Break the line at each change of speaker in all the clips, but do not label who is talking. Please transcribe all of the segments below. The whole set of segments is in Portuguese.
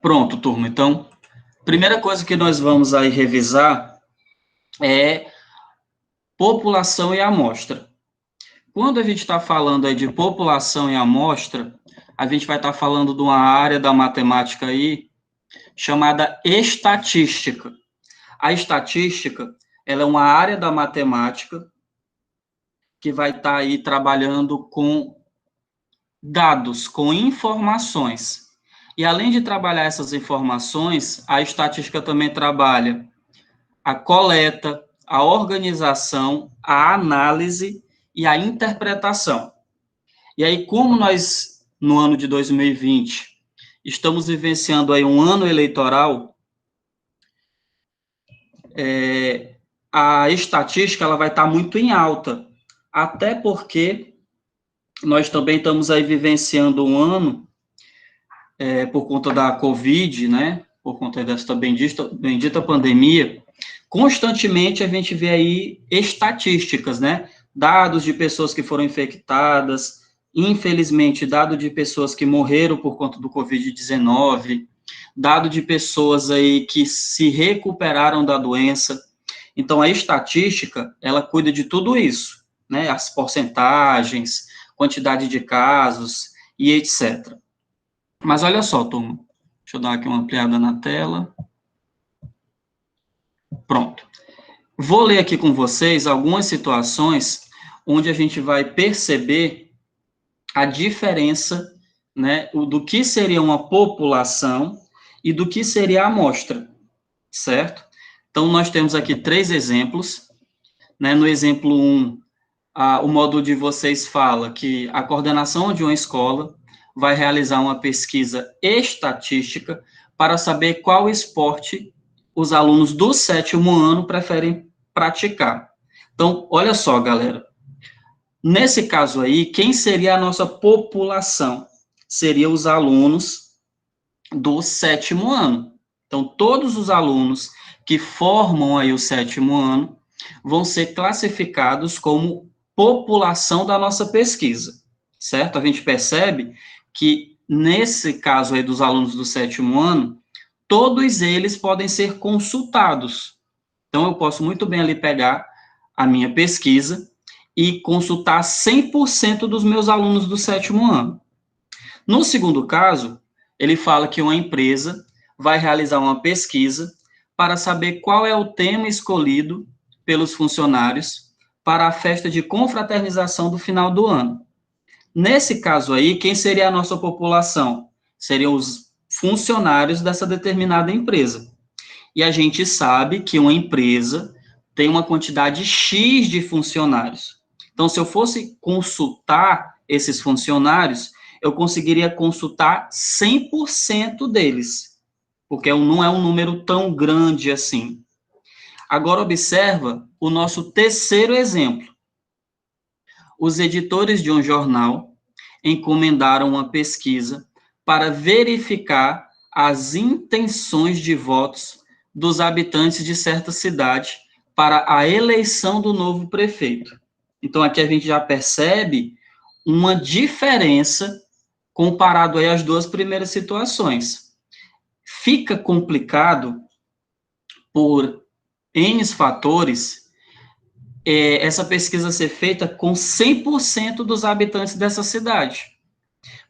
Pronto, turma. Então, primeira coisa que nós vamos aí revisar é população e amostra. Quando a gente está falando aí de população e amostra, a gente vai estar falando de uma área da matemática aí chamada estatística. A estatística, ela é uma área da matemática que vai estar aí trabalhando com dados, com informações. E além de trabalhar essas informações, a estatística também trabalha a coleta, a organização, a análise e a interpretação. E aí, como nós, no ano de 2020, estamos vivenciando aí um ano eleitoral, a estatística ela vai estar muito em alta, até porque nós também estamos aí vivenciando um ano, por conta da Covid, né, por conta desta bendita pandemia, constantemente a gente vê aí estatísticas, né, dados de pessoas que foram infectadas, infelizmente, dado de pessoas que morreram por conta do Covid-19, dado de pessoas aí que se recuperaram da doença. Então, a estatística, ela cuida de tudo isso, né, as porcentagens, quantidade de casos e etc. Mas olha só, turma, deixa eu dar aqui uma ampliada na tela. Pronto. Vou ler aqui com vocês algumas situações onde a gente vai perceber a diferença, né, do que seria uma população e do que seria a amostra, certo? Então, nós temos aqui 3 exemplos, né? No exemplo 1, o módulo de vocês fala que a coordenação de uma escola vai realizar uma pesquisa estatística para saber qual esporte os alunos do 7º ano preferem praticar. Então, olha só, galera. Nesse caso aí, quem seria a nossa população? Seria os alunos do 7º ano. Então, todos os alunos que formam aí o 7º ano vão ser classificados como população da nossa pesquisa, certo? A gente percebe que, nesse caso aí dos alunos do 7º ano, todos eles podem ser consultados. Então, eu posso muito bem ali pegar a minha pesquisa e consultar 100% dos meus alunos do 7º ano. No segundo caso, ele fala que uma empresa vai realizar uma pesquisa para saber qual é o tema escolhido pelos funcionários para a festa de confraternização do final do ano. Nesse caso aí, quem seria a nossa população? Seriam os funcionários dessa determinada empresa. E a gente sabe que uma empresa tem uma quantidade X de funcionários. Então, se eu fosse consultar esses funcionários, eu conseguiria consultar 100% deles, porque não é um número tão grande assim. Agora, observa o nosso terceiro exemplo. Os editores de um jornal encomendaram uma pesquisa para verificar as intenções de votos dos habitantes de certa cidade para a eleição do novo prefeito. Então, aqui a gente já percebe uma diferença comparado aí às 2 primeiras situações. Fica complicado por N fatores essa pesquisa ser feita com 100% dos habitantes dessa cidade,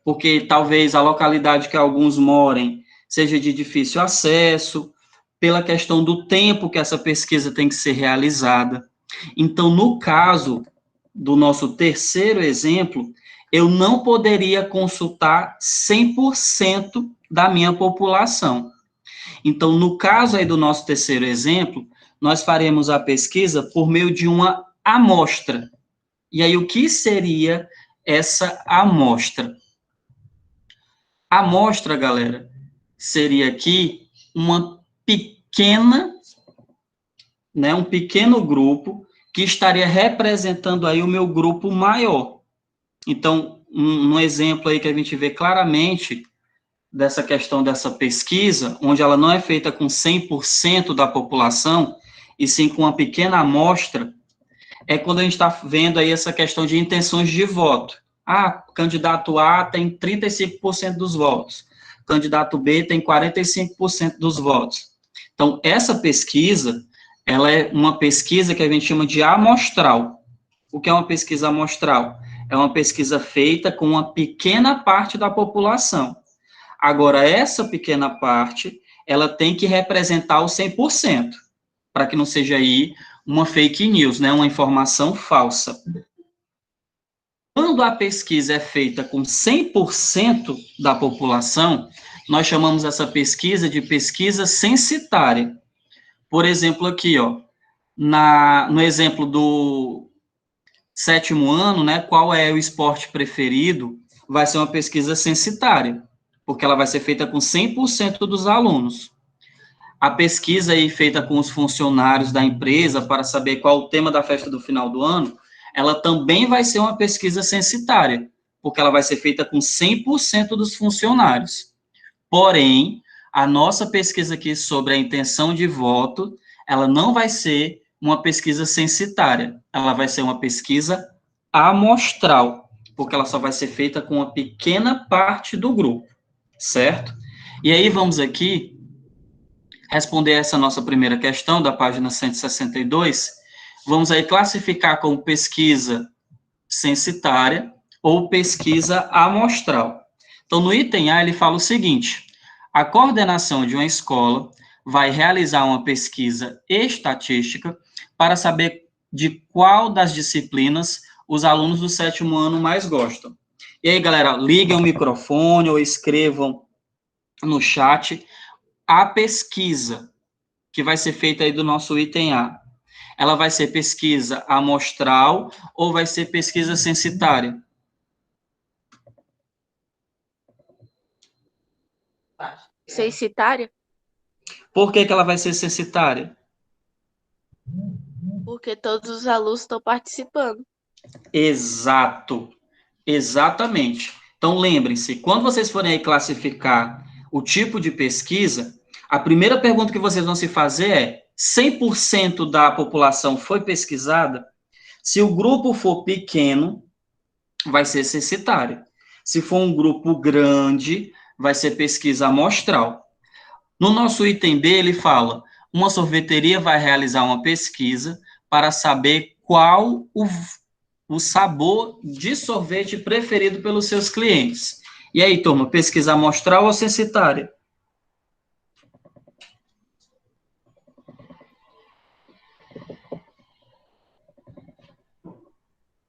porque talvez a localidade que alguns morem seja de difícil acesso, pela questão do tempo que essa pesquisa tem que ser realizada. Então, no caso do nosso terceiro exemplo, eu não poderia consultar 100% da minha população. Então, no caso aí do nosso terceiro exemplo, nós faremos a pesquisa por meio de uma amostra. E aí, o que seria essa amostra? A amostra, galera, seria aqui uma pequena, né, um pequeno grupo que estaria representando aí o meu grupo maior. Então, um exemplo aí que a gente vê claramente dessa questão dessa pesquisa, onde ela não é feita com 100% da população, e sim com uma pequena amostra, é quando a gente está vendo aí essa questão de intenções de voto. Candidato A tem 35% dos votos, candidato B tem 45% dos votos. Então, essa pesquisa, ela é uma pesquisa que a gente chama de amostral. O que é uma pesquisa amostral? É uma pesquisa feita com uma pequena parte da população. Agora, essa pequena parte, ela tem que representar o 100%, para que não seja aí uma fake news, né, uma informação falsa. Quando a pesquisa é feita com 100% da população, nós chamamos essa pesquisa de pesquisa censitária. Por exemplo, aqui, ó, no exemplo do 7º ano, né, qual é o esporte preferido, vai ser uma pesquisa censitária, porque ela vai ser feita com 100% dos alunos. A pesquisa aí feita com os funcionários da empresa para saber qual o tema da festa do final do ano, ela também vai ser uma pesquisa censitária, porque ela vai ser feita com 100% dos funcionários. Porém, a nossa pesquisa aqui sobre a intenção de voto, ela não vai ser uma pesquisa censitária, ela vai ser uma pesquisa amostral, porque ela só vai ser feita com uma pequena parte do grupo, certo? E aí vamos aqui responder essa nossa primeira questão da página 162, vamos aí classificar como pesquisa censitária ou pesquisa amostral. Então, no item A, ele fala o seguinte: a coordenação de uma escola vai realizar uma pesquisa estatística para saber de qual das disciplinas os alunos do 7º ano mais gostam. E aí, galera, liguem o microfone ou escrevam no chat a pesquisa que vai ser feita aí do nosso item A. Ela vai ser pesquisa amostral ou vai ser pesquisa censitária?
Censitária?
Por que ela vai ser censitária?
Porque todos os alunos estão participando.
Exato, exatamente. Então, lembrem-se, quando vocês forem aí classificar o tipo de pesquisa, a primeira pergunta que vocês vão se fazer é: 100% da população foi pesquisada? Se o grupo for pequeno, vai ser censitária. Se for um grupo grande, vai ser pesquisa amostral. No nosso item B, ele fala: uma sorveteria vai realizar uma pesquisa para saber qual o sabor de sorvete preferido pelos seus clientes. E aí, turma, pesquisa amostral ou censitária?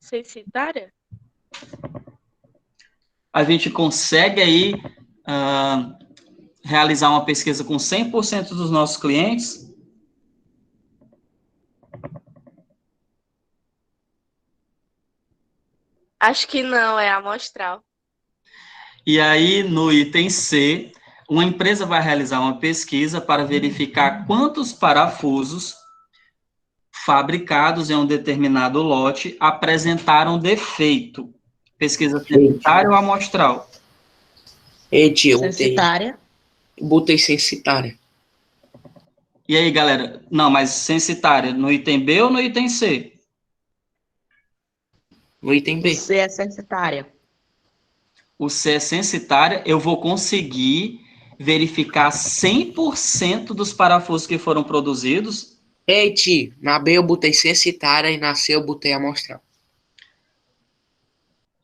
Censitária?
A gente consegue aí realizar uma pesquisa com 100% dos nossos clientes?
Acho que não, é amostral.
E aí, no item C, uma empresa vai realizar uma pesquisa para verificar quantos parafusos fabricados em um determinado lote apresentaram defeito. Pesquisa censitária ou amostral?
Tia,
Censitária.
Botei censitária.
E aí, galera? Não, mas censitária no item B ou no item C?
No item B.
C é censitária.
O C é censitária, eu vou conseguir verificar 100% dos parafusos que foram produzidos?
Tia, na B eu botei censitária e na C eu botei amostral.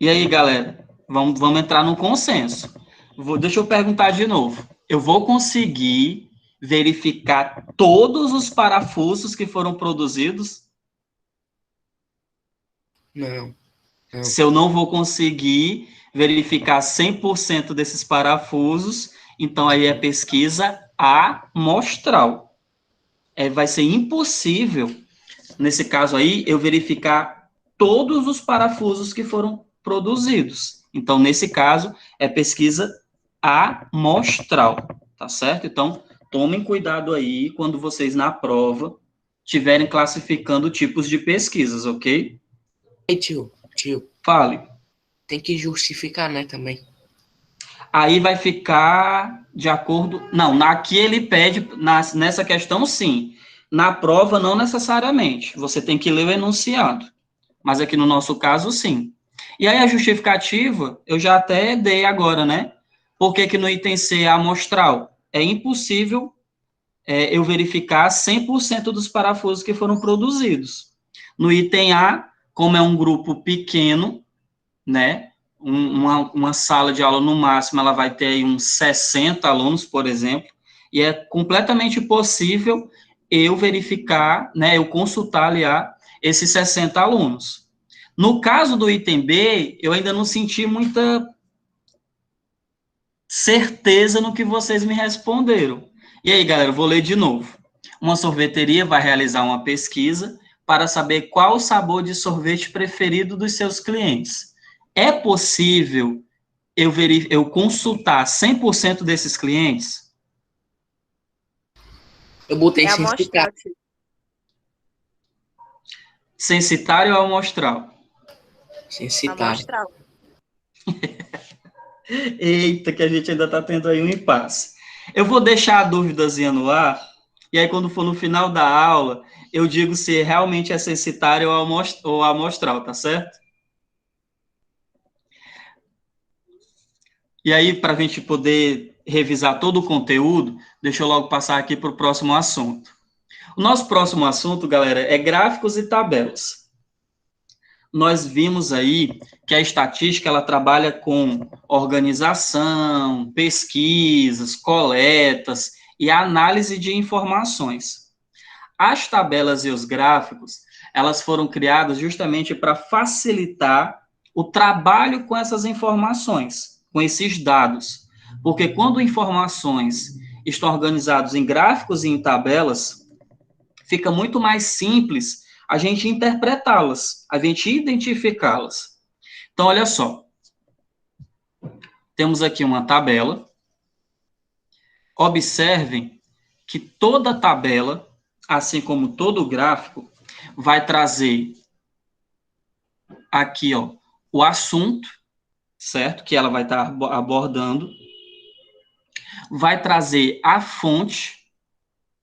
E aí, galera? Vamos entrar num consenso. Deixa eu perguntar de novo. Eu vou conseguir verificar todos os parafusos que foram produzidos?
Não.
Se eu não vou conseguir verificar 100% desses parafusos, então aí é pesquisa amostral. Vai ser impossível, nesse caso aí, eu verificar todos os parafusos que foram produzidos. Então, nesse caso, é pesquisa amostral, tá certo? Então, tomem cuidado aí quando vocês, na prova, estiverem classificando tipos de pesquisas, ok?
Tio.
Fale.
Tem que justificar, né, também.
Aí vai ficar de acordo... Não, aqui ele pede, nessa questão, sim. Na prova, não necessariamente. Você tem que ler o enunciado. Mas aqui no nosso caso, sim. E aí a justificativa, eu já até dei agora, né? Por que que no item C é amostral? É impossível eu verificar 100% dos parafusos que foram produzidos. No item A, como é um grupo pequeno, né, uma sala de aula no máximo, ela vai ter aí uns 60 alunos, por exemplo, e é completamente possível eu verificar, né, eu consultar, aliás, esses 60 alunos. No caso do item B, eu ainda não senti muita certeza no que vocês me responderam. E aí, galera, eu vou ler de novo. Uma sorveteria vai realizar uma pesquisa para saber qual o sabor de sorvete preferido dos seus clientes. É possível eu consultar 100% desses clientes?
Eu botei
É
sem citar.
amostral, tio.
Censitário ou amostral?
Sem citar.
Amostral.
Eita, que a gente ainda está tendo aí um impasse. Eu vou deixar a dúvidazinha no ar, e aí quando for no final da aula, eu digo se realmente é censitário ou amostral, tá certo? E aí, para a gente poder revisar todo o conteúdo, deixa eu logo passar aqui para o próximo assunto. O nosso próximo assunto, galera, é gráficos e tabelas. Nós vimos aí que a estatística ela trabalha com organização, pesquisas, coletas e análise de informações. As tabelas e os gráficos, elas foram criadas justamente para facilitar o trabalho com essas informações, com esses dados. Porque quando informações estão organizadas em gráficos e em tabelas, fica muito mais simples a gente interpretá-las, a gente identificá-las. Então, olha só. Temos aqui uma tabela. Observem que toda tabela, assim como todo gráfico, vai trazer aqui, ó, o assunto, certo? Que ela vai estar abordando. Vai trazer a fonte,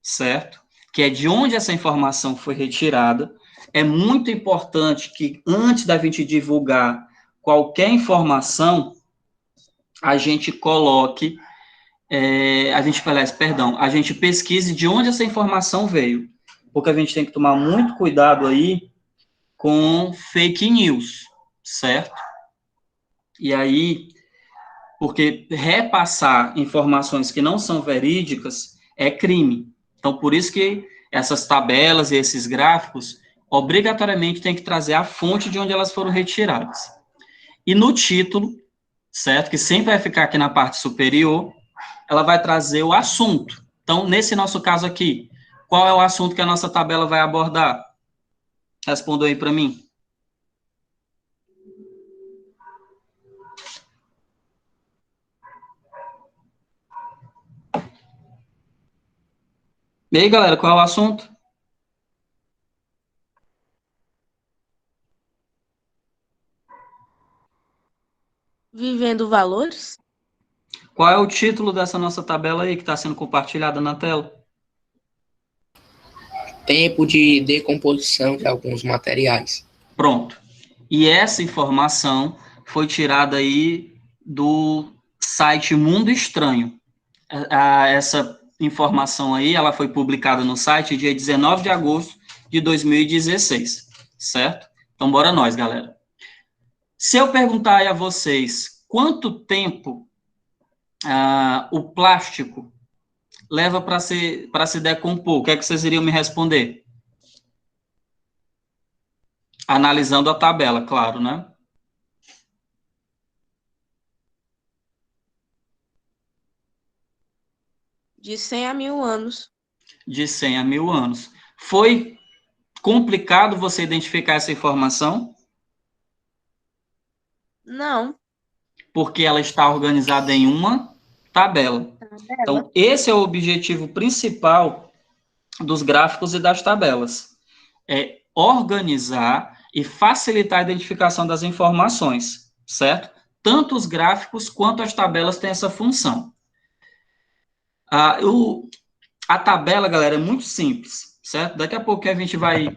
certo? Que é de onde essa informação foi retirada. É muito importante que, antes da gente divulgar qualquer informação, a gente coloque, a gente pesquise de onde essa informação veio. Porque a gente tem que tomar muito cuidado aí com fake news, certo? E aí, porque repassar informações que não são verídicas é crime. Então, por isso que essas tabelas e esses gráficos, obrigatoriamente, tem que trazer a fonte de onde elas foram retiradas. E no título, certo? Que sempre vai ficar aqui na parte superior, ela vai trazer o assunto. Então, nesse nosso caso aqui, qual é o assunto que a nossa tabela vai abordar? Responda aí para mim. E aí, galera, qual é o assunto?
Vivendo valores?
Qual é o título dessa nossa tabela aí que está sendo compartilhada na tela?
Tempo de decomposição de alguns materiais.
Pronto. E essa informação foi tirada aí do site Mundo Estranho. Essa informação aí, ela foi publicada no site dia 19 de agosto de 2016, certo? Então, bora nós, galera. Se eu perguntar aí a vocês quanto tempo o plástico leva para se decompor, o que é que vocês iriam me responder? Analisando a tabela, claro, né?
De 100 a 1000 anos.
De 100 a 1000 anos. Foi complicado você identificar essa informação?
Não.
Porque ela está organizada em uma tabela. Então, esse é o objetivo principal dos gráficos e das tabelas. É organizar e facilitar a identificação das informações, certo? Tanto os gráficos quanto as tabelas têm essa função. A tabela, galera, é muito simples, certo? Daqui a pouco a gente vai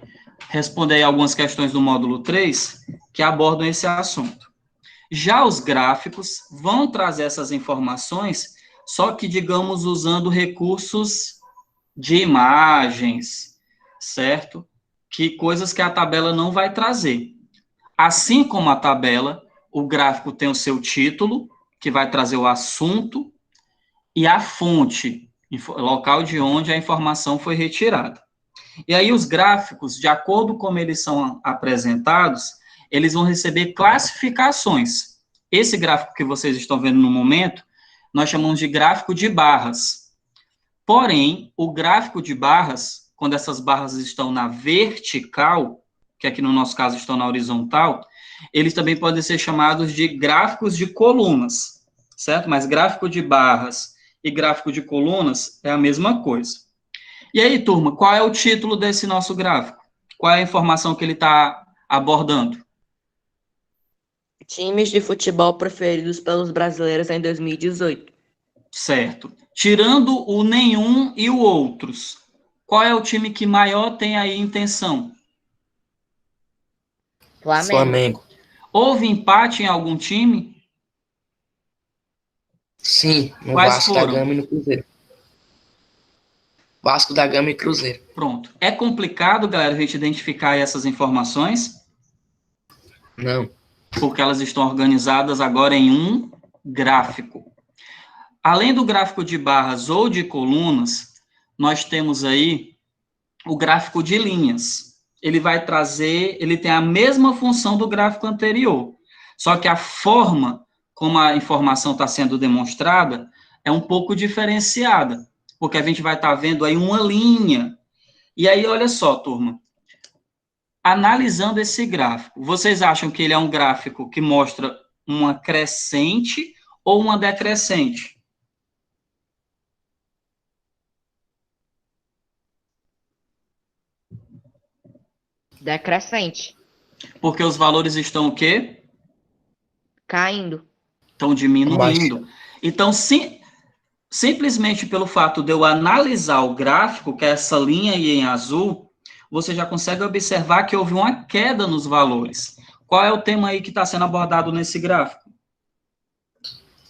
responder aí algumas questões do módulo 3 que abordam esse assunto. Já os gráficos vão trazer essas informações, só que, digamos, usando recursos de imagens, certo? Que coisas que a tabela não vai trazer. Assim como a tabela, o gráfico tem o seu título, que vai trazer o assunto, e a fonte, local de onde a informação foi retirada. E aí os gráficos, de acordo com como eles são apresentados, eles vão receber classificações. Esse gráfico que vocês estão vendo no momento, nós chamamos de gráfico de barras. Porém, o gráfico de barras, quando essas barras estão na vertical, que aqui no nosso caso estão na horizontal, eles também podem ser chamados de gráficos de colunas, certo? Mas gráfico de barras e gráfico de colunas é a mesma coisa. E aí, turma, qual é o título desse nosso gráfico? Qual é a informação que ele está abordando?
Times de futebol preferidos pelos brasileiros em 2018.
Certo. Tirando o nenhum e o outros, qual é o time que maior tem aí intenção?
Flamengo.
Houve empate em algum time?
Sim, no
Quais
Vasco
foram?
da Gama e no Cruzeiro. Vasco da Gama e Cruzeiro.
Pronto. É complicado, galera, a gente identificar essas informações?
Não.
Porque elas estão organizadas agora em um gráfico. Além do gráfico de barras ou de colunas, nós temos aí o gráfico de linhas. Ele vai trazer, ele tem a mesma função do gráfico anterior, só que a forma como a informação está sendo demonstrada é um pouco diferenciada, porque a gente vai estar vendo aí uma linha. E aí, olha só, turma, analisando esse gráfico, vocês acham que ele é um gráfico que mostra uma crescente ou uma decrescente?
Decrescente.
Porque os valores estão o quê?
Caindo.
Estão diminuindo. Então, simplesmente pelo fato de eu analisar o gráfico, que é essa linha aí em azul, você já consegue observar que houve uma queda nos valores. Qual é o tema aí que está sendo abordado nesse gráfico?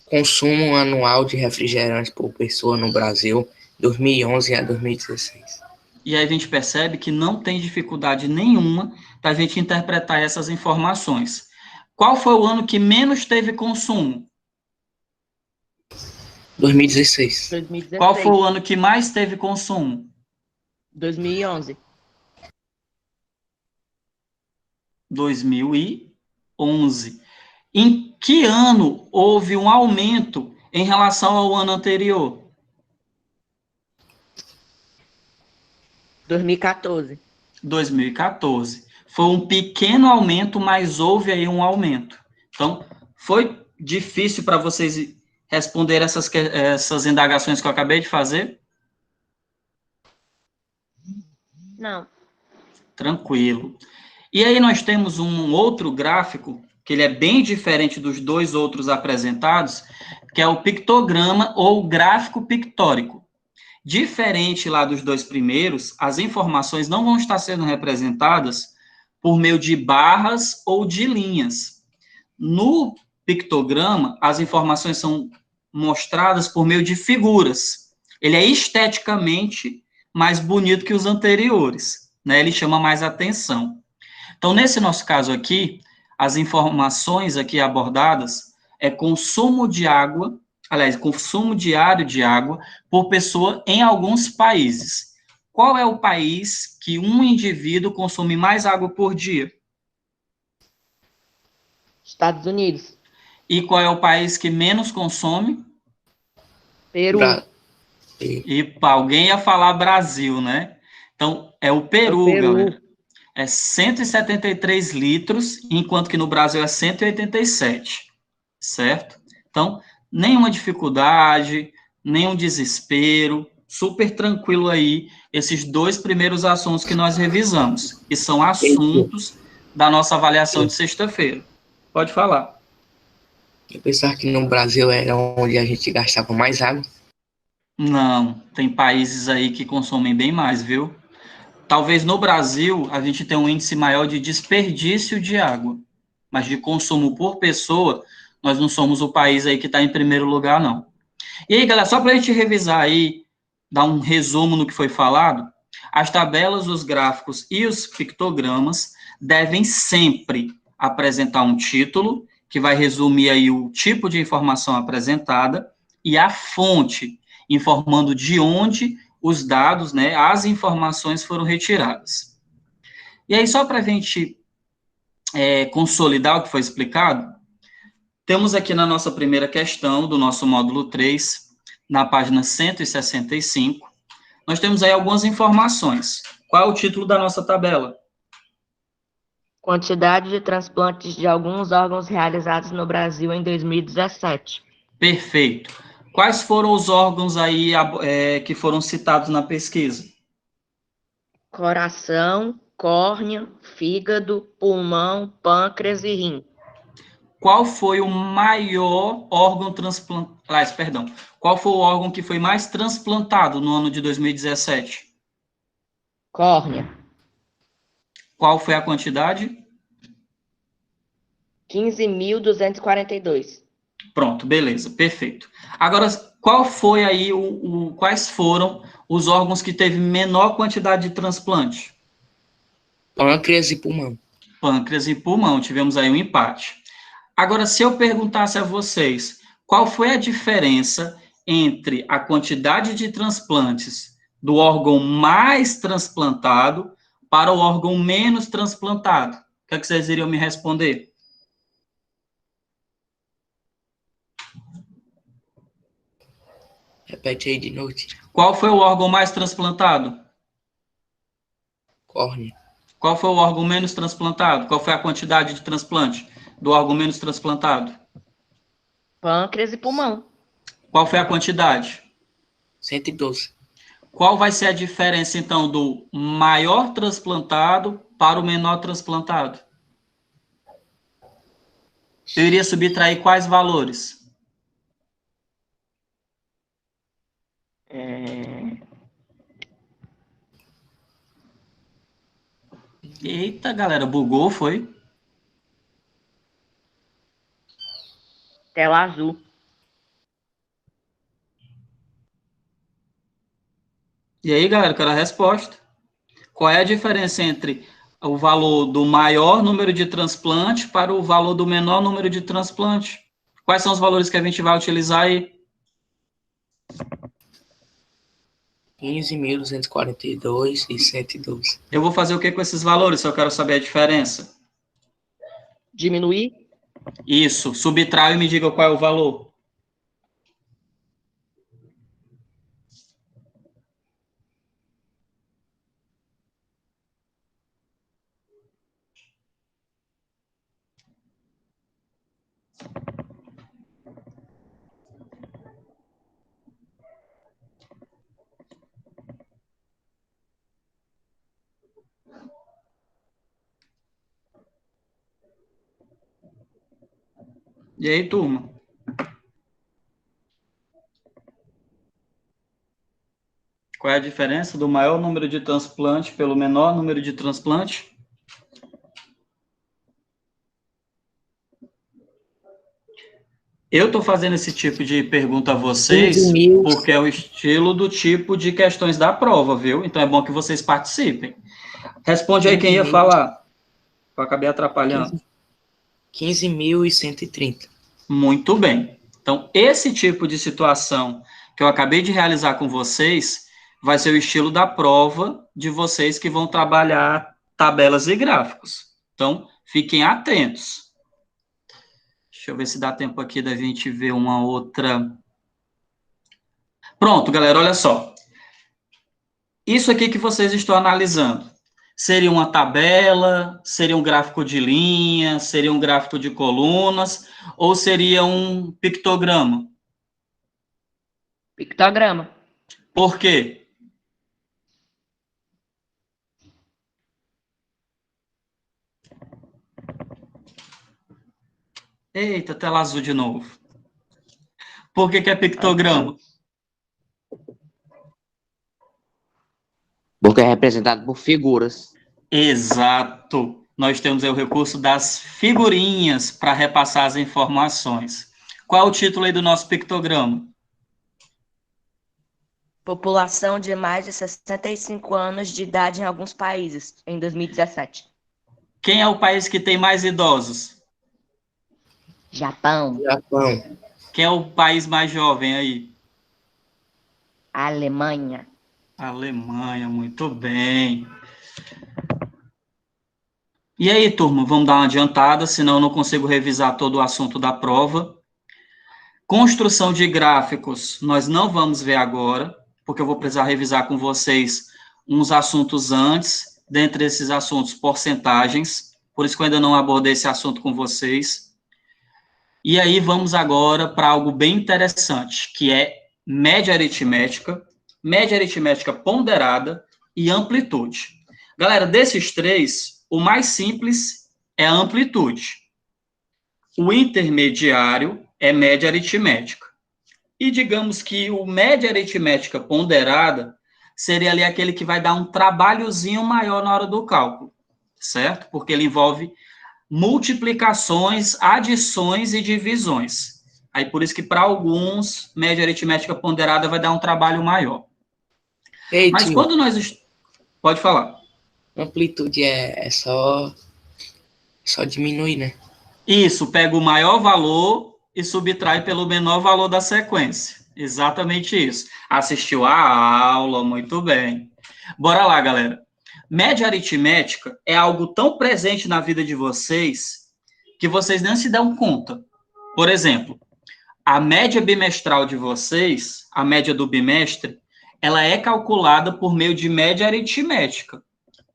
Consumo anual de refrigerantes por pessoa no Brasil, 2011 a 2016.
E aí a gente percebe que não tem dificuldade nenhuma para a gente interpretar essas informações. Qual foi o ano que menos teve consumo?
2016.
2016.
Qual foi o ano que mais teve consumo?
2011.
2011. Em que ano houve um aumento em relação ao ano anterior?
2014.
2014. Foi um pequeno aumento, mas houve aí um aumento. Então, foi difícil para vocês responder essas indagações que eu acabei de fazer?
Não.
Tranquilo. E aí nós temos um outro gráfico, que ele é bem diferente dos dois outros apresentados, que é o pictograma ou gráfico pictórico. Diferente lá dos dois primeiros, as informações não vão estar sendo representadas por meio de barras ou de linhas. No pictograma, as informações são mostradas por meio de figuras. Ele é esteticamente mais bonito que os anteriores, né? Ele chama mais atenção. Então, nesse nosso caso aqui, as informações aqui abordadas é consumo de água, aliás, consumo diário de água por pessoa em alguns países. Qual é o país que um indivíduo consome mais água por dia?
Estados Unidos.
E qual é o país que menos consome?
Peru.
E alguém ia falar Brasil, né? Então, é o Peru, galera. É 173 litros, enquanto que no Brasil é 187, certo? Então, nenhuma dificuldade, nenhum desespero, super tranquilo aí, esses dois primeiros assuntos que nós revisamos, que são assuntos da nossa avaliação de sexta-feira. Pode falar.
Eu pensava que no Brasil era onde a gente gastava mais água.
Não, tem países aí que consomem bem mais, viu? Talvez no Brasil a gente tenha um índice maior de desperdício de água. mas de consumo por pessoa, nós não somos o país aí que está em primeiro lugar, não. E aí, galera, só para a gente revisar aí, dar um resumo no que foi falado, as tabelas, os gráficos e os pictogramas devem sempre apresentar um título, que vai resumir aí o tipo de informação apresentada, e a fonte, informando de onde os dados, né, as informações foram retiradas. E aí, só para a gente consolidar o que foi explicado, temos aqui na nossa primeira questão do nosso módulo 3, na página 165, nós temos aí algumas informações. Qual é o título da nossa tabela?
Quantidade de transplantes de alguns órgãos realizados no Brasil em 2017.
Perfeito. Quais foram os órgãos aí que foram citados na pesquisa?
Coração, córnea, fígado, pulmão, pâncreas e rim.
Qual foi o maior órgão transplantado? Perdão. Qual foi o órgão que foi mais transplantado no ano de 2017?
Córnea.
Qual foi a quantidade?
15.242.
Pronto, beleza, perfeito. Agora, qual foi aí quais foram os órgãos que teve menor quantidade de transplante?
Pâncreas e pulmão.
Pâncreas e pulmão, tivemos aí um empate. Agora, se eu perguntasse a vocês, qual foi a diferença entre a quantidade de transplantes do órgão mais transplantado para o órgão menos transplantado? O que é que vocês iriam me responder?
Repete aí de novo.
Qual foi o órgão mais transplantado?
Córnea.
Qual foi o órgão menos transplantado? Qual foi a quantidade de transplante do órgão menos transplantado?
Pâncreas e pulmão.
Qual foi a quantidade?
112.
Qual vai ser a diferença, então, do maior transplantado para o menor transplantado? Eu iria subtrair quais valores? Eita, galera, bugou, foi?
Tela azul.
E aí, galera, quero a resposta. Qual é a diferença entre o valor do maior número de transplante para o valor do menor número de transplante? Quais são os valores que a gente vai utilizar aí?
15.242 e 112.
Eu vou fazer o que com esses valores, se eu quero saber a diferença?
Diminuir.
Isso, subtrai e me diga qual é o valor. E aí, turma? Qual é a diferença do maior número de transplante pelo menor número de transplante? Eu estou fazendo esse tipo de pergunta a vocês
15.000.
porque é o estilo do tipo de questões da prova, viu? Então é bom que vocês participem. Responde aí quem ia falar. Eu acabei atrapalhando.
15.130.
Muito bem. Então, esse tipo de situação que eu acabei de realizar com vocês vai ser o estilo da prova de vocês que vão trabalhar tabelas e gráficos. Então, fiquem atentos. Deixa eu ver se dá tempo aqui da gente ver uma outra. Pronto, galera, olha só. Isso aqui que vocês estão analisando seria uma tabela, seria um gráfico de linhas, seria um gráfico de colunas, ou seria um pictograma?
Pictograma.
Por quê? Eita, tela azul de novo. Por que é pictograma?
Porque é representado por figuras.
Exato. nós temos aí o recurso das figurinhas para repassar as informações. Qual é o título aí do nosso pictograma?
População de mais de 65 anos de idade em alguns países, em 2017.
Quem é o país que tem mais idosos?
Japão,
Japão,
Quem é o país mais jovem aí?
Alemanha,
Alemanha, muito bem. E aí, turma, vamos dar uma adiantada, senão eu não consigo revisar todo o assunto da prova. Construção de gráficos, nós não vamos ver agora, porque eu vou precisar revisar com vocês uns assuntos antes, dentre esses assuntos, porcentagens, por isso que eu ainda não abordei esse assunto com vocês. E aí vamos agora para algo bem interessante, que é média aritmética ponderada e amplitude. Galera, desses três, o mais simples é a amplitude. O intermediário é média aritmética. E digamos que o média aritmética ponderada seria ali aquele que vai dar um trabalhozinho maior na hora do cálculo, certo? Porque ele envolve multiplicações, adições e divisões. Aí por isso que para alguns, média aritmética ponderada vai dar um trabalho maior.
Ei,
Mas
tio,
quando nós... Pode falar.
amplitude é só diminuir, né?
Isso, pega o maior valor e subtrai pelo menor valor da sequência. Exatamente isso. Assistiu a aula, muito bem. Bora lá, galera. Média aritmética é algo tão presente na vida de vocês que vocês nem se dão conta. Por exemplo, a média bimestral de vocês, a média do bimestre, ela é calculada por meio de média aritmética.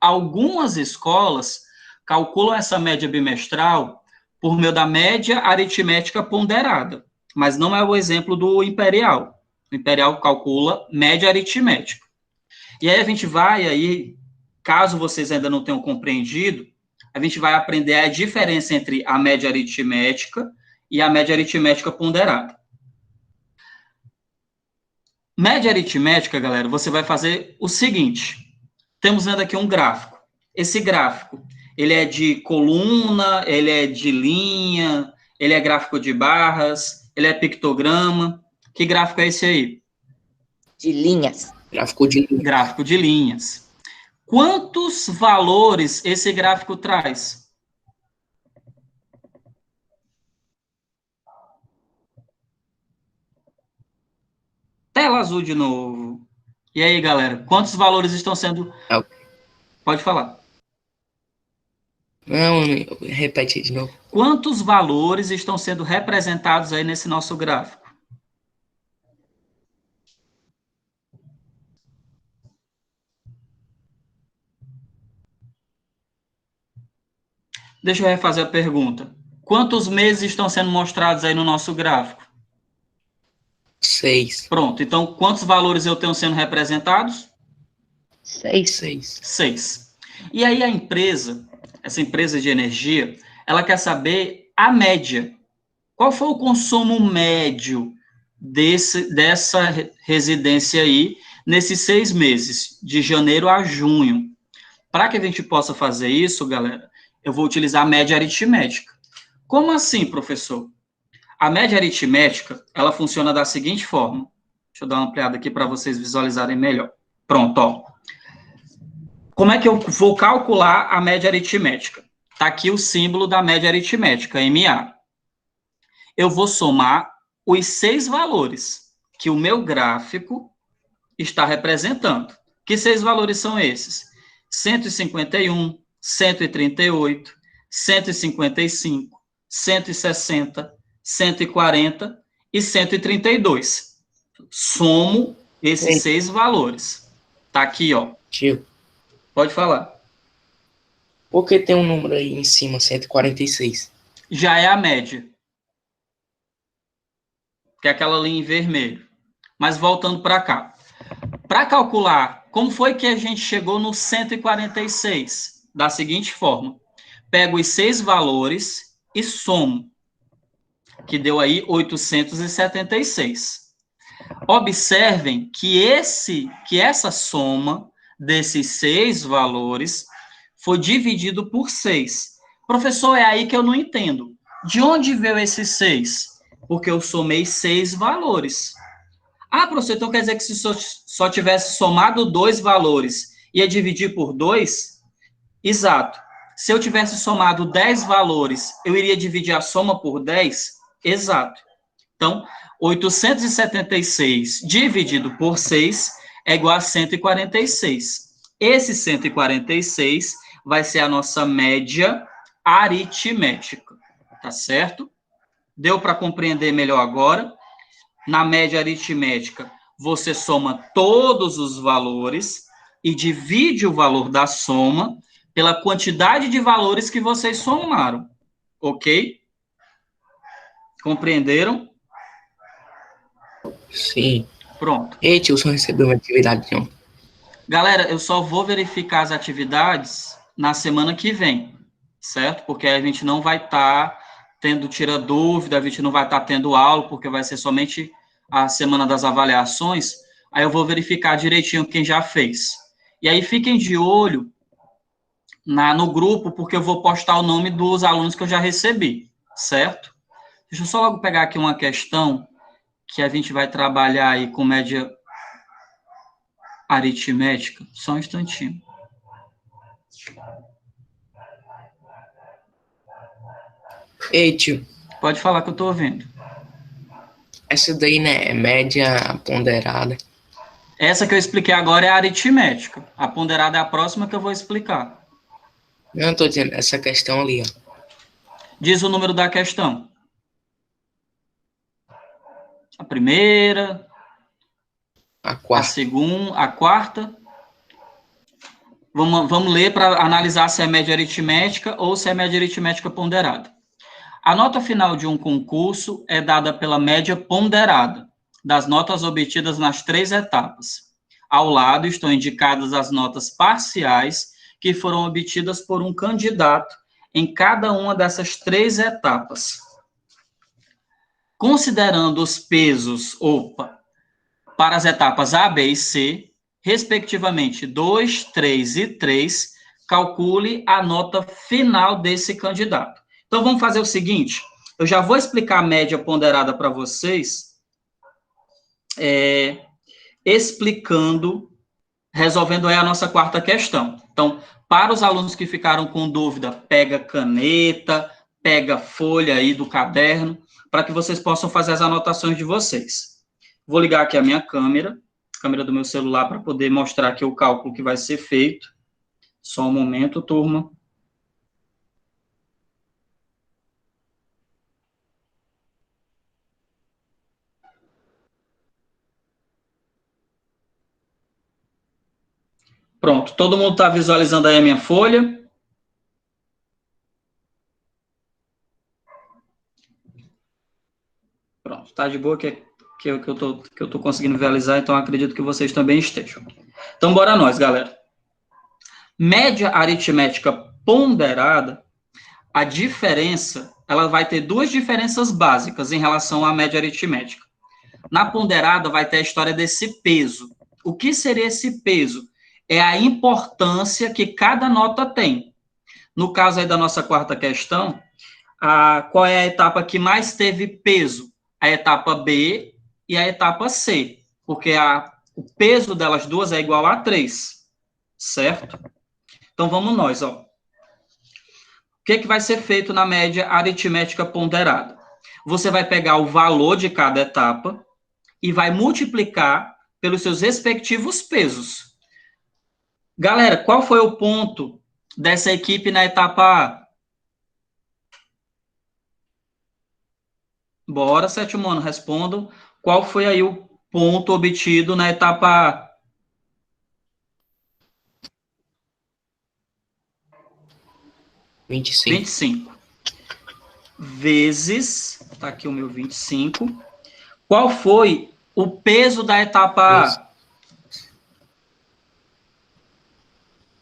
Algumas escolas calculam essa média bimestral por meio da média aritmética ponderada, mas não é o exemplo do Imperial. O Imperial calcula média aritmética. E aí a gente vai aí, caso vocês ainda não tenham compreendido, a gente vai aprender a diferença entre a média aritmética e a média aritmética ponderada. Média aritmética, galera, você vai fazer o seguinte. Temos vendo aqui um gráfico. Esse gráfico, ele é de coluna, ele é de linha, ele é gráfico de barras, ele é pictograma. Que gráfico é esse aí?
De linhas.
Gráfico de linha.
Gráfico de linhas. Quantos valores esse gráfico traz? Tela azul de novo. E aí, galera, quantos valores estão sendo... Pode falar.
Não, repete de novo.
Quantos valores estão sendo representados aí nesse nosso gráfico? Deixa eu refazer a pergunta. Quantos meses estão sendo mostrados aí no nosso gráfico?
6.
Pronto, então quantos valores eu tenho sendo representados?
6.
6. E aí a empresa, essa empresa de energia, ela quer saber a média. Qual foi o consumo médio dessa residência aí nesses 6 meses, de janeiro a junho? Para que a gente possa fazer isso, galera, eu vou utilizar a média aritmética. Como assim, professor? A média aritmética, ela funciona da seguinte forma. Deixa eu dar uma ampliada aqui para vocês visualizarem melhor. Pronto, ó. Como é que eu vou calcular a média aritmética? Está aqui o símbolo da média aritmética, MA. Eu vou somar os 6 valores que o meu gráfico está representando. Que 6 valores são esses? 151, 138, 155, 160, 140 e 132. Somo esses 6 valores. Tá aqui, ó.
Tio,
Pode falar.
por que tem um número aí em cima, 146?
Já é a média. Que é aquela linha em vermelho. Mas voltando para cá. Para calcular como foi que a gente chegou no 146, da seguinte forma. Pego os 6 valores e somo, que deu aí 876. Observem que essa soma desses 6 valores foi dividido por 6. Professor, é aí que eu não entendo. De onde veio esses 6? Porque eu somei 6 valores. Ah, professor, então quer dizer que se só tivesse somado 2 valores, ia dividir por 2? Exato. Se eu tivesse somado 10 valores, eu iria dividir a soma por 10? Exato. Então, 876 dividido por 6 é igual a 146. Esse 146 vai ser a nossa média aritmética, tá certo? Deu para compreender melhor agora? Na média aritmética, você soma todos os valores e divide o valor da soma pela quantidade de valores que vocês somaram, ok? Compreenderam?
Sim.
Pronto.
Ei, tio, só recebeu uma atividade, não?
Galera, eu só vou verificar as atividades na semana que vem, certo? Porque a gente não vai estar tendo tira dúvida, a gente não vai estar tendo aula, porque vai ser somente a semana das avaliações. Aí eu vou verificar direitinho quem já fez. E aí fiquem de olho no grupo, porque eu vou postar o nome dos alunos que eu já recebi, certo? Deixa eu só logo pegar aqui uma questão que a gente vai trabalhar aí com média aritmética. Só um instantinho.
Ei, tio,
Pode falar que eu estou ouvindo.
essa daí, né, é média ponderada.
Essa que eu expliquei agora é a aritmética. A ponderada é a próxima que eu vou explicar.
Não, eu tô dizendo, essa questão ali, ó.
Diz o número da questão. A primeira,
A
a
quarta.
segunda, a quarta. Vamos ler para analisar se é média aritmética ou se é média aritmética ponderada. A nota final de um concurso é dada pela média ponderada das notas obtidas nas 3 etapas. Ao lado estão indicadas as notas parciais que foram obtidas por um candidato em cada uma dessas 3 etapas. Considerando os pesos, para as etapas A, B e C, respectivamente 2, 3 e 3, calcule a nota final desse candidato. Então, vamos fazer o seguinte, eu já vou explicar a média ponderada para vocês, resolvendo aí a nossa quarta questão. Então, para os alunos que ficaram com dúvida, pega caneta, pega folha aí do caderno, para que vocês possam fazer as anotações de vocês. Vou ligar aqui a minha câmera do meu celular, para poder mostrar aqui o cálculo que vai ser feito. Só um momento, turma. Pronto, todo mundo está visualizando aí a minha folha? Pronto, está de boa que eu tô conseguindo visualizar, então acredito que vocês também estejam. Então, bora nós, galera. Média aritmética ponderada, a diferença, ela vai ter 2 diferenças básicas em relação à média aritmética. Na ponderada vai ter a história desse peso. O que seria esse peso? É a importância que cada nota tem. No caso aí da nossa quarta questão, qual é a etapa que mais teve peso? A etapa B e a etapa C, porque o peso delas duas é igual a 3, certo? Então, vamos nós, ó. O que vai ser feito na média aritmética ponderada? Você vai pegar o valor de cada etapa e vai multiplicar pelos seus respectivos pesos. Galera, qual foi o ponto dessa equipe na etapa A? Bora, sétimo ano, respondam. Qual foi aí o ponto obtido na etapa A? 25. Vezes, tá aqui o meu 25. Qual foi o peso da etapa A?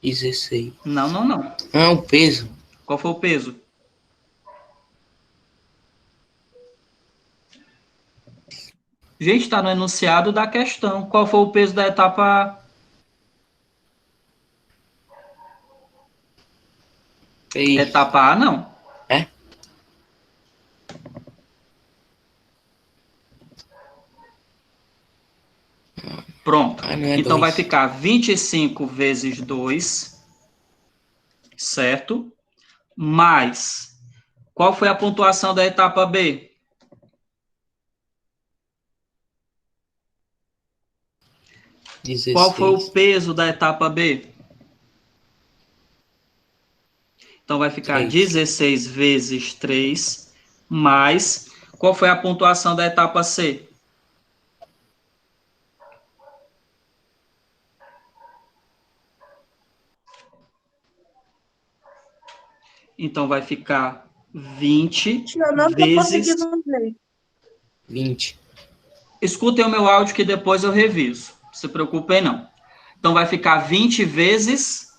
16.
Não.
Ah, o peso.
Qual foi o peso? Gente, está no enunciado da questão. Qual foi o peso da etapa A?
E...
Etapa A, não.
É?
Pronto.
Ah, não é
Então, vai
2.
ficar 25 vezes 2, certo? Mais, qual foi a pontuação da etapa B? Qual foi o
16.
peso da etapa B? Então, vai ficar
3.
16 vezes 3, mais, qual foi a pontuação da etapa C? Então, vai ficar 20
Eu não tô
vezes...
conseguindo ver.
20.
Escutem o meu áudio que depois eu reviso. Não se preocupem, não. Então, vai ficar 20 vezes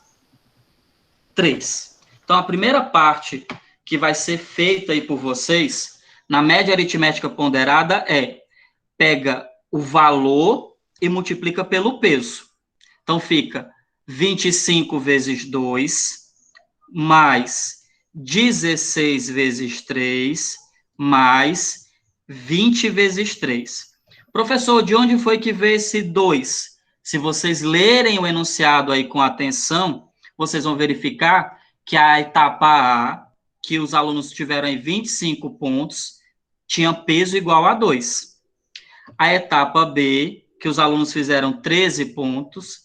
3. Então, a primeira parte que vai ser feita aí por vocês, na média aritmética ponderada, é pega o valor e multiplica pelo peso. Então, fica 25 vezes 2, mais 16 vezes 3, mais 20 vezes 3. Professor, de onde foi que veio esse 2? Se vocês lerem o enunciado aí com atenção, vocês vão verificar que a etapa A, que os alunos tiveram em 25 pontos, tinha peso igual a 2. A etapa B, que os alunos fizeram 13 pontos,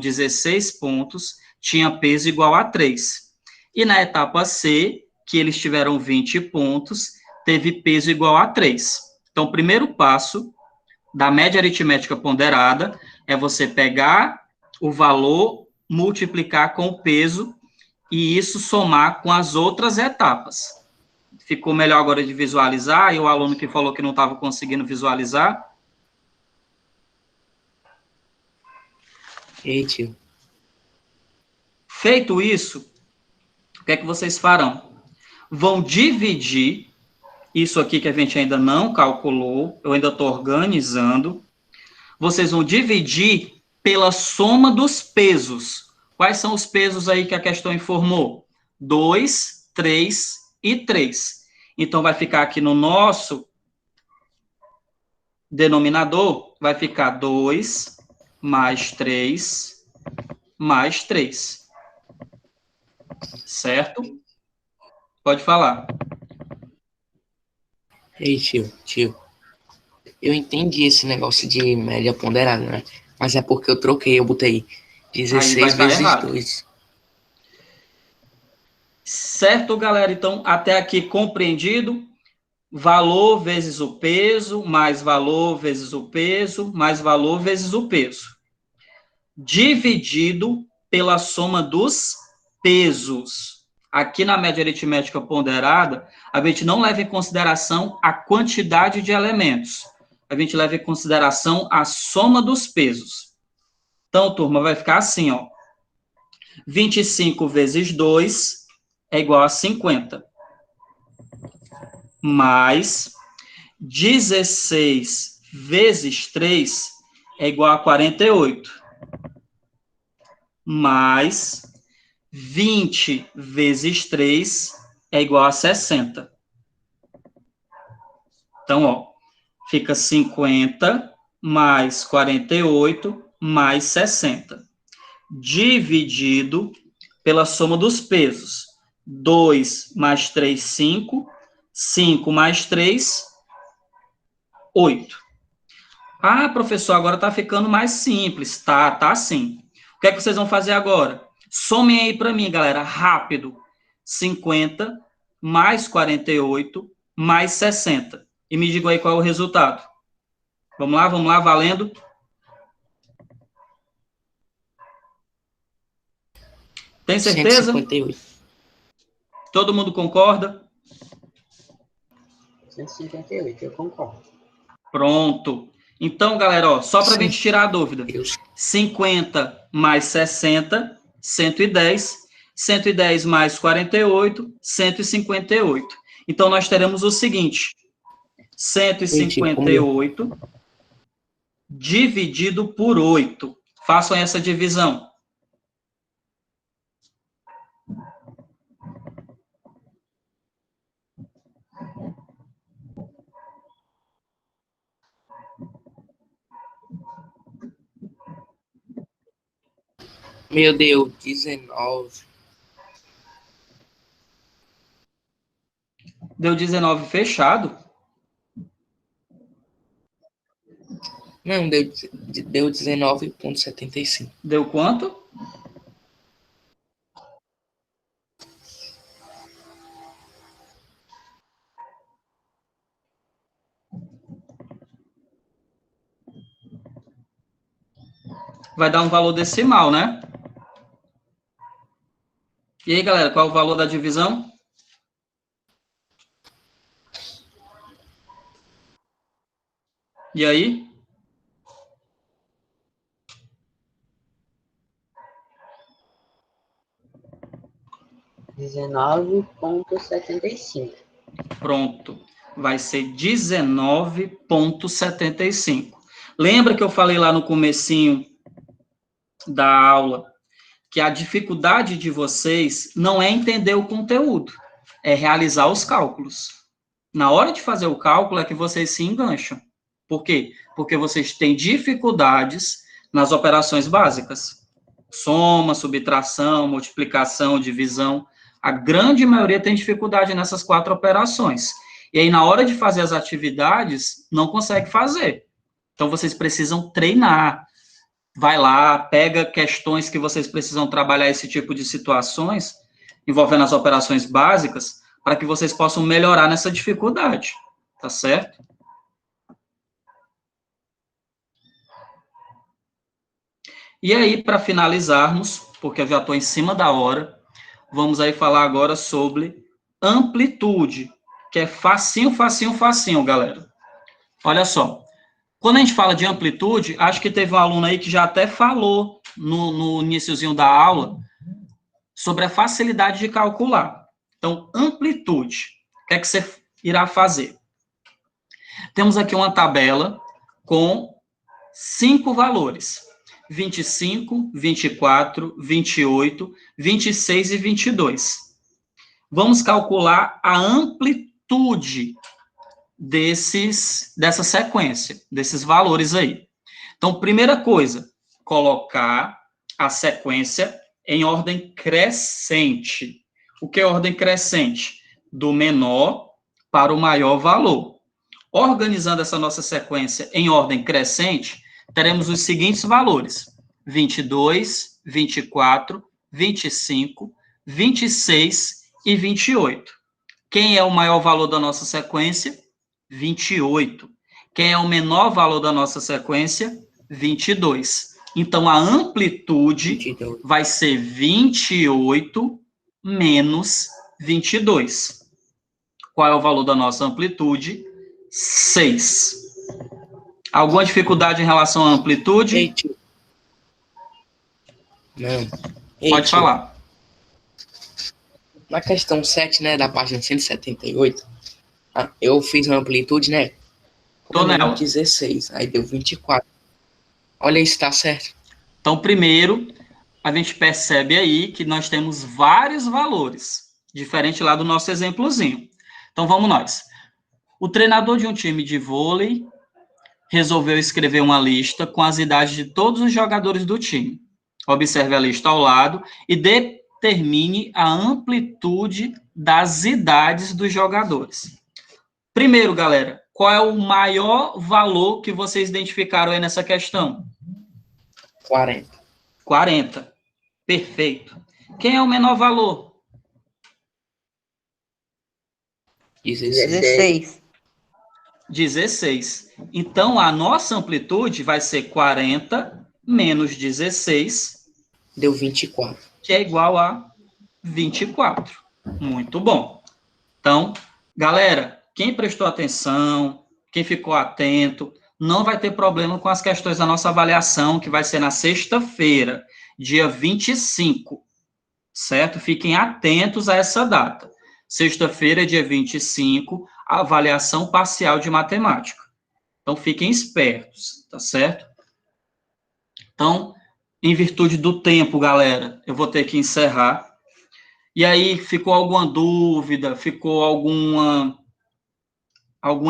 16 pontos, tinha peso igual a 3. E na etapa C, que eles tiveram 20 pontos, teve peso igual a 3. Então, o primeiro passo da média aritmética ponderada é você pegar o valor, multiplicar com o peso e isso somar com as outras etapas. Ficou melhor agora de visualizar? E o aluno que falou que não estava conseguindo visualizar?
E aí, tio?
Feito isso, o que é que vocês farão? Vão dividir isso aqui que a gente ainda não calculou, eu ainda estou organizando. Vocês vão dividir pela soma dos pesos. Quais são os pesos aí que a questão informou? 2, 3 e 3. Então, vai ficar aqui no nosso denominador, vai ficar 2 mais 3 mais 3. Certo? Pode falar.
E aí, tio? Eu entendi esse negócio de média ponderada, né? Mas é porque eu troquei, eu botei
Aí vai
16
estar
vezes
errado.
2.
Certo, galera? Então, até aqui compreendido? Valor vezes o peso, mais valor vezes o peso, mais valor vezes o peso. Dividido pela soma dos pesos. Aqui na média aritmética ponderada, a gente não leva em consideração a quantidade de elementos. A gente leva em consideração a soma dos pesos. Então, turma, vai ficar assim, ó. 25 vezes 2 é igual a 50. Mais 16 vezes 3 é igual a 48. Mais 20 vezes 3 é igual a 60. Então, ó, fica 50 mais 48 mais 60. Dividido pela soma dos pesos. 2 mais 3, 5. 5 mais 3, 8. Ah, professor, agora está ficando mais simples. Tá sim. O que é que vocês vão fazer agora? Somem aí para mim, galera, rápido. 50 mais 48 mais 60. E me digam aí qual é o resultado. Vamos lá, valendo. Tem certeza?
158.
Todo mundo concorda?
158, eu concordo.
Pronto. Então, galera, ó, só para a gente tirar a dúvida. 50 mais 60, 110. 110 mais 48, 158. Então, nós teremos o seguinte. 158 dividido por 8. Façam essa divisão.
Meu Deus, 19.
Deu 19 fechado?
Não, deu 19,75.
Deu quanto? Vai dar um valor decimal, né? E aí, galera, qual é o valor da divisão? E aí?
R$19,75.
Pronto. Vai ser 19,75. Lembra que eu falei lá no comecinho da aula que a dificuldade de vocês não é entender o conteúdo, é realizar os cálculos. Na hora de fazer o cálculo é que vocês se engancham. Por quê? Porque vocês têm dificuldades nas operações básicas. Soma, subtração, multiplicação, divisão. A grande maioria tem dificuldade nessas 4 operações. E aí, na hora de fazer as atividades, não consegue fazer. Então, vocês precisam treinar. Vai lá, pega questões que vocês precisam trabalhar esse tipo de situações, envolvendo as operações básicas, para que vocês possam melhorar nessa dificuldade, tá certo? E aí, para finalizarmos, porque eu já estou em cima da hora, vamos aí falar agora sobre amplitude, que é facinho, facinho, facinho, galera. Olha só, quando a gente fala de amplitude, acho que teve um aluno aí que já até falou no iniciozinho da aula sobre a facilidade de calcular. Então, amplitude, o que é que você irá fazer? Temos aqui uma tabela com 5 valores: 25, 24, 28, 26 e 22. Vamos calcular a amplitude dessa sequência, desses valores aí. Então, primeira coisa, colocar a sequência em ordem crescente. O que é ordem crescente? Do menor para o maior valor. Organizando essa nossa sequência em ordem crescente, teremos os seguintes valores: 22, 24, 25, 26 e 28. Quem é o maior valor da nossa sequência? 28. Quem é o menor valor da nossa sequência? 22. Então, a amplitude
22.
vai ser 28 menos 22. Qual é o valor da nossa amplitude? 6. Alguma dificuldade em relação à amplitude?
Ei, tio. Não. Ei,
Pode
tio.
falar.
Na questão 7, né, da página 178, eu fiz uma amplitude, né?
Tô nela.
16, aí deu 24. Olha isso, tá certo.
Então, primeiro, a gente percebe aí que nós temos vários valores, diferente lá do nosso exemplozinho. Então, vamos nós. O treinador de um time de vôlei resolveu escrever uma lista com as idades de todos os jogadores do time. Observe a lista ao lado e determine a amplitude das idades dos jogadores. Primeiro, galera, qual é o maior valor que vocês identificaram aí nessa questão?
40.
40. Perfeito. Quem é o menor valor?
16.
16. Então, a nossa amplitude vai ser 40 menos 16,
Deu 24.
que é igual a 24. Muito bom. Então, galera, quem prestou atenção, quem ficou atento, não vai ter problema com as questões da nossa avaliação, que vai ser na sexta-feira, dia 25, certo? Fiquem atentos a essa data. Sexta-feira, dia 25, avaliação parcial de matemática. Então, fiquem espertos, tá certo? Então, em virtude do tempo, galera, eu vou ter que encerrar. E aí, ficou alguma dúvida, ficou alguma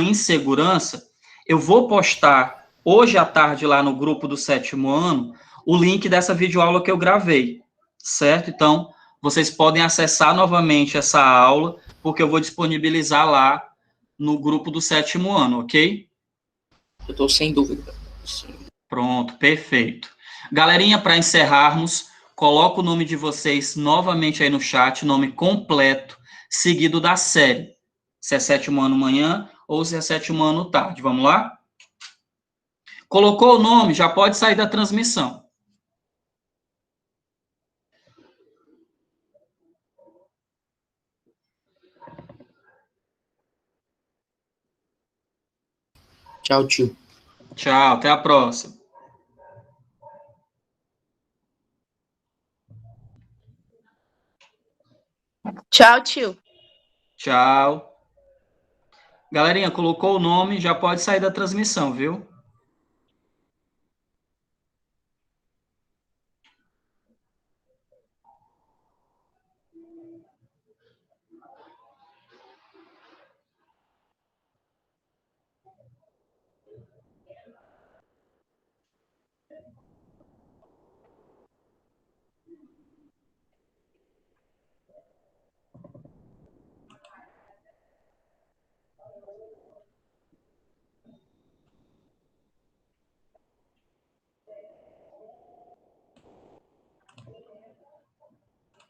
insegurança? Eu vou postar hoje à tarde lá no grupo do 7º ano o link dessa videoaula que eu gravei, certo? Então, vocês podem acessar novamente essa aula, porque eu vou disponibilizar lá no grupo do 7º ano, ok?
Eu tô sem dúvida. Sim.
Pronto, perfeito. Galerinha, para encerrarmos, coloca o nome de vocês novamente aí no chat, nome completo, seguido da série. Se é 7º ano manhã ou se é 7º ano tarde. Vamos lá? Colocou o nome, já pode sair da transmissão.
Tchau, tio.
Tchau, até a próxima.
Tchau, tio.
Tchau. Galerinha, colocou o nome, já pode sair da transmissão, viu?